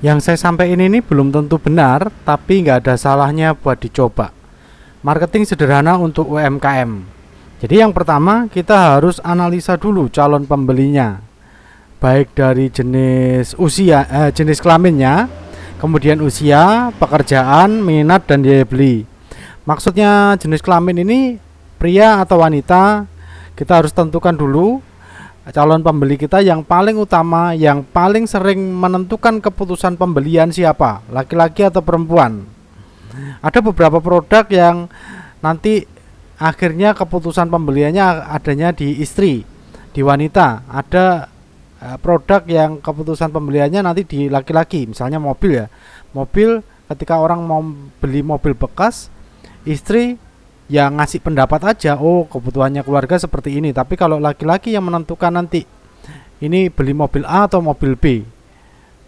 Yang saya sampaikan ini belum tentu benar, tapi nggak ada salahnya buat dicoba. Marketing sederhana untuk UMKM. Jadi yang pertama kita harus analisa dulu calon pembelinya, baik dari jenis jenis kelaminnya, kemudian usia, pekerjaan, minat dan daya beli. Maksudnya jenis kelamin ini pria atau wanita, kita harus tentukan dulu calon pembeli kita yang paling utama, yang paling sering menentukan keputusan pembelian siapa, laki-laki atau perempuan. Ada beberapa produk yang nanti akhirnya keputusan pembeliannya adanya di istri, di wanita. Ada produk yang keputusan pembeliannya nanti di laki-laki, misalnya mobil ya. Mobil, ketika orang mau beli mobil bekas, istri yang ngasih pendapat aja, oh kebutuhannya keluarga seperti ini. Tapi kalau laki-laki yang menentukan nanti ini beli mobil A atau mobil B,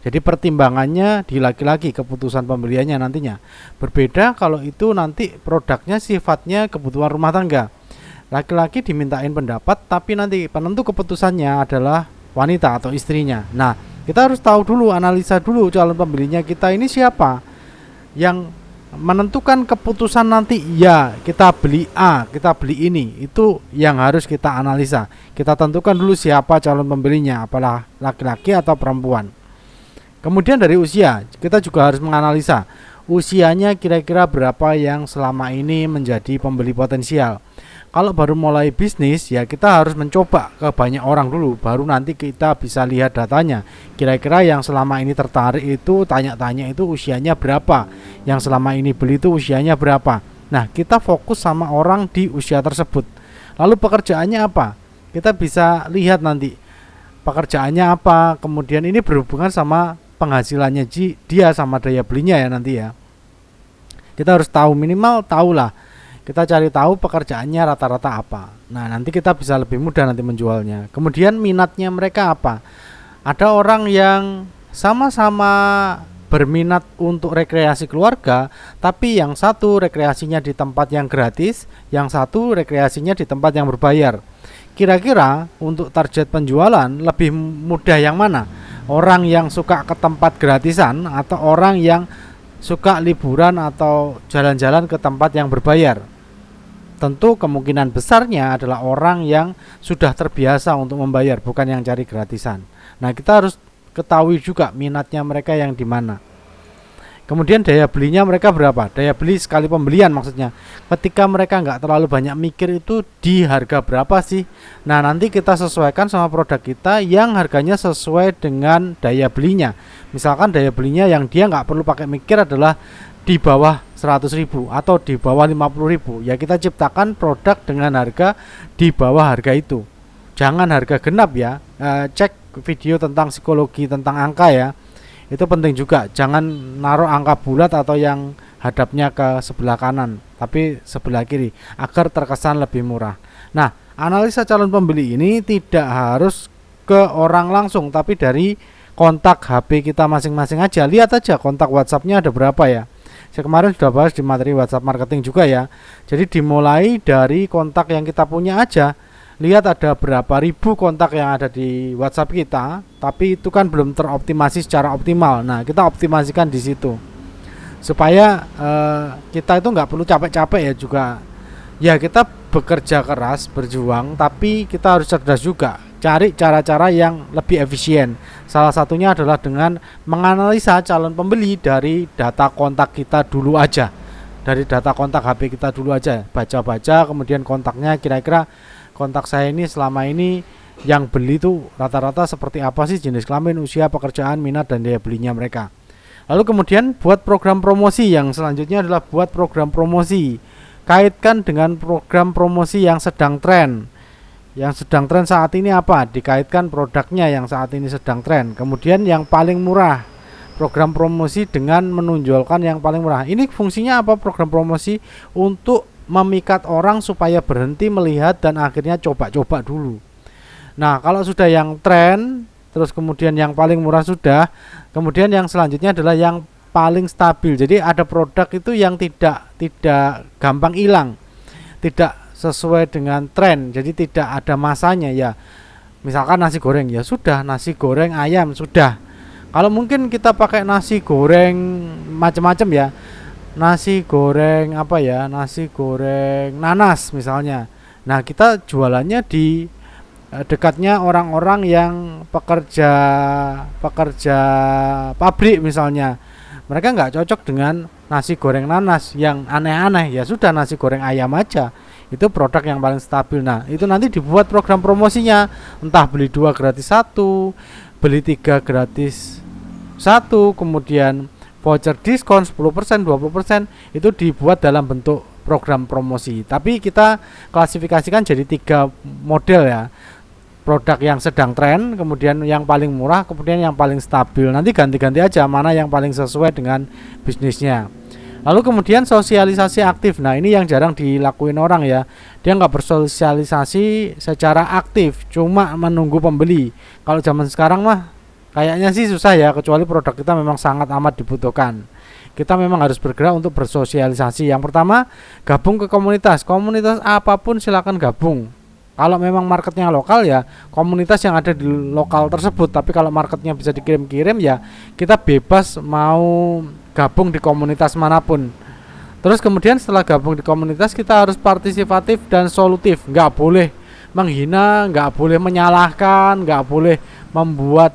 jadi pertimbangannya di laki-laki, keputusan pembeliannya nantinya berbeda. Kalau itu nanti produknya sifatnya kebutuhan rumah tangga, laki-laki dimintain pendapat, tapi nanti penentu keputusannya adalah wanita atau istrinya. Nah, kita harus tahu dulu, analisa dulu calon pembelinya kita ini siapa yang menentukan keputusan nanti. Ya, kita beli A, kita beli ini, itu yang harus kita analisa. Kita tentukan dulu siapa calon pembelinya, apakah laki-laki atau perempuan. Kemudian dari usia, kita juga harus menganalisa usianya kira-kira berapa yang selama ini menjadi pembeli potensial. Kalau baru mulai bisnis, ya kita harus mencoba ke banyak orang dulu, baru nanti kita bisa lihat datanya. Kira-kira yang selama ini tertarik itu, tanya-tanya itu usianya berapa, yang selama ini beli itu usianya berapa. Nah, kita fokus sama orang di usia tersebut. Lalu pekerjaannya apa? Kita bisa lihat nanti pekerjaannya apa, kemudian ini berhubungan sama penghasilannya dia sama daya belinya ya nanti ya. Kita harus tahu, minimal tahulah. Kita cari tahu pekerjaannya rata-rata apa. Nah, nanti kita bisa lebih mudah nanti menjualnya. Kemudian minatnya mereka apa? Ada orang yang sama-sama berminat untuk rekreasi keluarga, tapi yang satu rekreasinya di tempat yang gratis, yang satu rekreasinya di tempat yang berbayar. Kira-kira untuk target penjualan lebih mudah yang mana? Orang yang suka ke tempat gratisan atau orang yang suka liburan atau jalan-jalan ke tempat yang berbayar? Tentu kemungkinan besarnya adalah orang yang sudah terbiasa untuk membayar, bukan yang cari gratisan. Nah, kita harus ketahui juga minatnya mereka yang di mana. Kemudian daya belinya mereka berapa? Daya beli sekali pembelian maksudnya. Ketika mereka nggak terlalu banyak mikir itu di harga berapa sih? Nah, nanti kita sesuaikan sama produk kita yang harganya sesuai dengan daya belinya. Misalkan daya belinya yang dia nggak perlu pakai mikir adalah di bawah 100.000 atau di bawah 50.000, ya kita ciptakan produk dengan harga di bawah harga itu. Jangan harga genap ya. Cek video tentang psikologi tentang angka ya. Itu penting juga. Jangan naruh angka bulat atau yang hadapnya ke sebelah kanan, tapi sebelah kiri agar terkesan lebih murah. Nah, analisa calon pembeli ini tidak harus ke orang langsung, tapi dari kontak HP kita masing-masing aja. Lihat aja kontak WhatsAppnya ada berapa ya. Saya kemarin sudah bahas di materi WhatsApp marketing juga ya. Jadi dimulai dari kontak yang kita punya aja. Lihat ada berapa ribu kontak yang ada di WhatsApp kita, tapi itu kan belum teroptimasi secara optimal. Nah, kita optimasikan di situ supaya kita itu nggak perlu capek-capek ya juga. Ya, kita bekerja keras, berjuang, tapi kita harus cerdas juga. Cari cara-cara yang lebih efisien. Salah satunya adalah dengan menganalisa calon pembeli dari data kontak kita dulu aja. Dari data kontak HP kita dulu aja. Baca-baca, kemudian kontaknya kira-kira kontak saya ini selama ini yang beli tuh rata-rata seperti apa sih, jenis kelamin, usia, pekerjaan, minat, dan daya belinya mereka. Lalu kemudian buat program promosi. Yang selanjutnya adalah buat program promosi. Kaitkan dengan program promosi yang sedang tren. Yang sedang tren saat ini apa? Dikaitkan produknya yang saat ini sedang tren. Kemudian yang paling murah. Program promosi dengan menonjolkan yang paling murah. Ini fungsinya apa program promosi? Untuk memikat orang supaya berhenti melihat dan akhirnya coba-coba dulu. Nah, kalau sudah yang tren, terus kemudian yang paling murah sudah, kemudian yang selanjutnya adalah yang paling stabil. Jadi ada produk itu yang tidak gampang hilang, tidak sesuai dengan tren, jadi tidak ada masanya ya. Misalkan nasi goreng, ya sudah, nasi goreng ayam sudah. Kalau mungkin kita pakai nasi goreng macam-macam ya, nasi goreng apa ya, nasi goreng nanas misalnya. Nah, kita jualannya di dekatnya orang-orang yang pekerja pekerja pabrik misalnya. Mereka nggak cocok dengan nasi goreng nanas yang aneh-aneh, ya sudah nasi goreng ayam aja. Itu produk yang paling stabil. Nah, itu nanti dibuat program promosinya, entah beli 2 gratis 1, beli 3 gratis 1, kemudian voucher diskon 10%, 20%, itu dibuat dalam bentuk program promosi. Tapi kita klasifikasikan jadi 3 model ya. Produk yang sedang tren, kemudian yang paling murah, kemudian yang paling stabil. Nanti ganti-ganti aja mana yang paling sesuai dengan bisnisnya. Lalu kemudian sosialisasi aktif. Nah, ini yang jarang dilakuin orang ya. Dia nggak bersosialisasi secara aktif, cuma menunggu pembeli. Kalau zaman sekarang mah kayaknya sih susah ya, kecuali produk kita memang sangat amat dibutuhkan. Kita memang harus bergerak untuk bersosialisasi. Yang pertama, gabung ke komunitas. Komunitas apapun silakan gabung. Kalau memang marketnya lokal ya komunitas yang ada di lokal tersebut. Tapi kalau marketnya bisa dikirim-kirim ya kita bebas mau gabung di komunitas manapun. Terus kemudian setelah gabung di komunitas kita harus partisipatif dan solutif. Nggak boleh menghina, nggak boleh menyalahkan, nggak boleh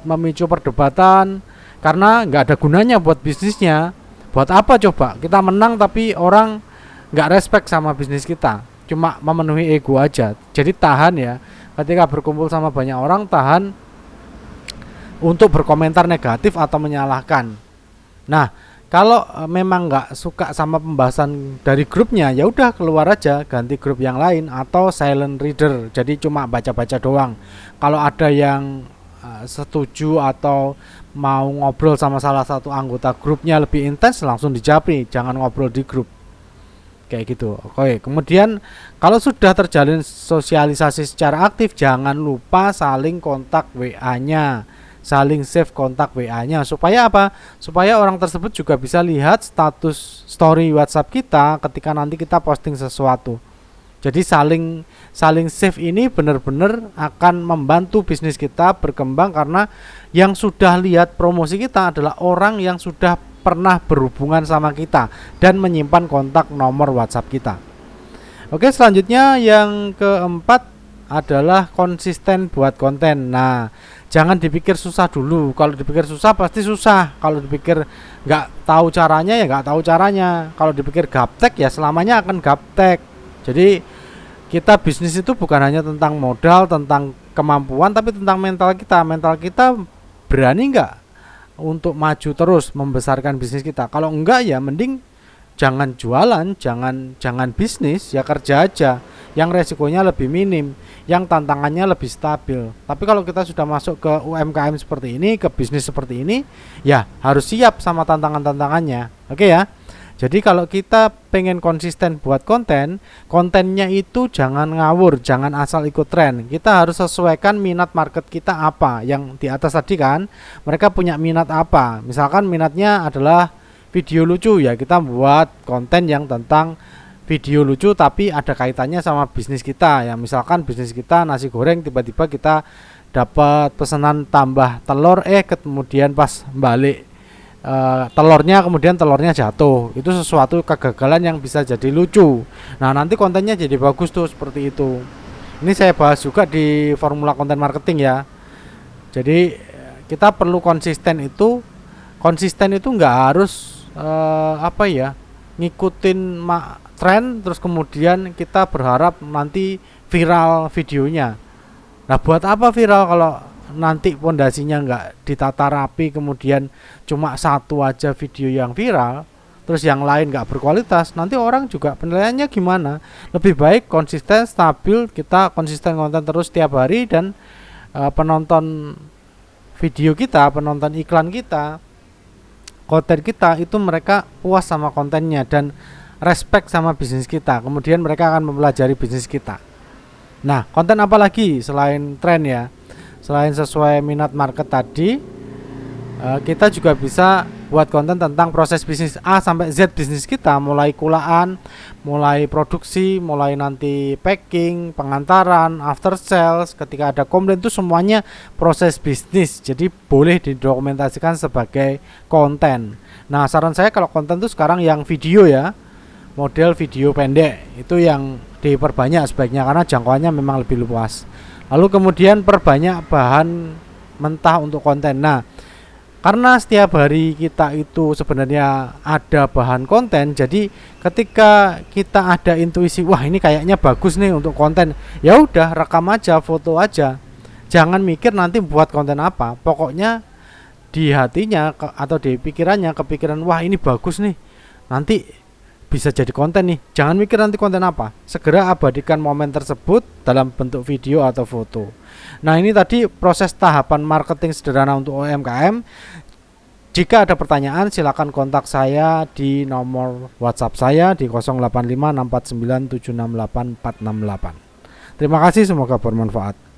memicu perdebatan. Karena nggak ada gunanya buat bisnisnya. Buat apa coba kita menang tapi orang nggak respect sama bisnis kita, cuma memenuhi ego aja. Jadi tahan ya, ketika berkumpul sama banyak orang, tahan untuk berkomentar negatif atau menyalahkan. Nah, kalau memang nggak suka sama pembahasan dari grupnya, ya udah keluar aja, ganti grup yang lain atau silent reader. Jadi cuma baca-baca doang. Kalau ada yang setuju atau mau ngobrol sama salah satu anggota grupnya lebih intens, langsung dijapri, jangan ngobrol di grup. Kayak gitu. Oke, kemudian kalau sudah terjalin sosialisasi secara aktif, jangan lupa saling kontak WA-nya, saling save kontak WA-nya. Supaya apa? Supaya orang tersebut juga bisa lihat status story WhatsApp kita ketika nanti kita posting sesuatu. Jadi saling save ini benar-benar akan membantu bisnis kita berkembang, karena yang sudah lihat promosi kita adalah orang yang sudah pernah berhubungan sama kita dan menyimpan kontak nomor WhatsApp kita. Oke, selanjutnya yang keempat adalah konsisten buat konten. Nah, jangan dipikir susah dulu. Kalau dipikir susah pasti susah. Kalau dipikir nggak tahu caranya ya nggak tahu caranya. Kalau dipikir gaptek ya selamanya akan gaptek. Jadi kita bisnis itu bukan hanya tentang modal, tentang kemampuan, tapi tentang mental kita. Mental kita berani nggak untuk maju terus membesarkan bisnis kita. Kalau enggak ya mending jangan jualan, jangan bisnis, ya kerja aja yang resikonya lebih minim, yang tantangannya lebih stabil. Tapi kalau kita sudah masuk ke UMKM seperti ini, ke bisnis seperti ini, ya harus siap sama tantangan-tantangannya. Oke ya. Jadi kalau kita pengen konsisten buat kontennya itu jangan ngawur, jangan asal ikut tren. Kita harus sesuaikan minat market kita apa. Yang di atas tadi kan, mereka punya minat apa. Misalkan minatnya adalah video lucu, ya kita buat konten yang tentang video lucu tapi ada kaitannya sama bisnis kita. Ya misalkan bisnis kita nasi goreng, tiba-tiba kita dapat pesanan tambah telur, kemudian pas balik telurnya jatuh. Itu sesuatu kegagalan yang bisa jadi lucu. Nah, nanti kontennya jadi bagus tuh seperti itu. Ini saya bahas juga di formula konten marketing ya. Jadi kita perlu konsisten itu nggak harus ngikutin tren terus kemudian kita berharap nanti viral videonya. Nah, buat apa viral kalau nanti pondasinya nggak ditata rapi, kemudian cuma satu aja video yang viral, terus yang lain nggak berkualitas, nanti orang juga penilaiannya gimana? Lebih baik konsisten, stabil, kita konsisten konten terus tiap hari, dan penonton video kita, penonton iklan kita, konten kita itu mereka puas sama kontennya dan respect sama bisnis kita. Kemudian mereka akan mempelajari bisnis kita. Nah, konten apa lagi selain tren ya? Selain sesuai minat market tadi, kita juga bisa buat konten tentang proses bisnis A sampai Z bisnis kita, mulai kulaan, mulai produksi, mulai nanti packing, pengantaran, after sales, ketika ada komplain, itu semuanya proses bisnis. Jadi boleh didokumentasikan sebagai konten. Nah, saran saya kalau konten itu sekarang yang video ya, model video pendek itu yang diperbanyak sebaiknya karena jangkauannya memang lebih luas. Lalu kemudian perbanyak bahan mentah untuk konten. Nah, karena setiap hari kita itu sebenarnya ada bahan konten, jadi ketika kita ada intuisi, wah ini kayaknya bagus nih untuk konten, ya udah rekam aja, foto aja. Jangan mikir nanti buat konten apa. Pokoknya di hatinya atau di pikirannya kepikiran, wah ini bagus nih, nanti bisa jadi konten nih. Jangan mikir nanti konten apa, segera abadikan momen tersebut dalam bentuk video atau foto. Nah, ini tadi proses tahapan marketing sederhana untuk UMKM. Jika ada pertanyaan silakan kontak saya di nomor WhatsApp saya di 085649768468. Terima kasih, semoga bermanfaat.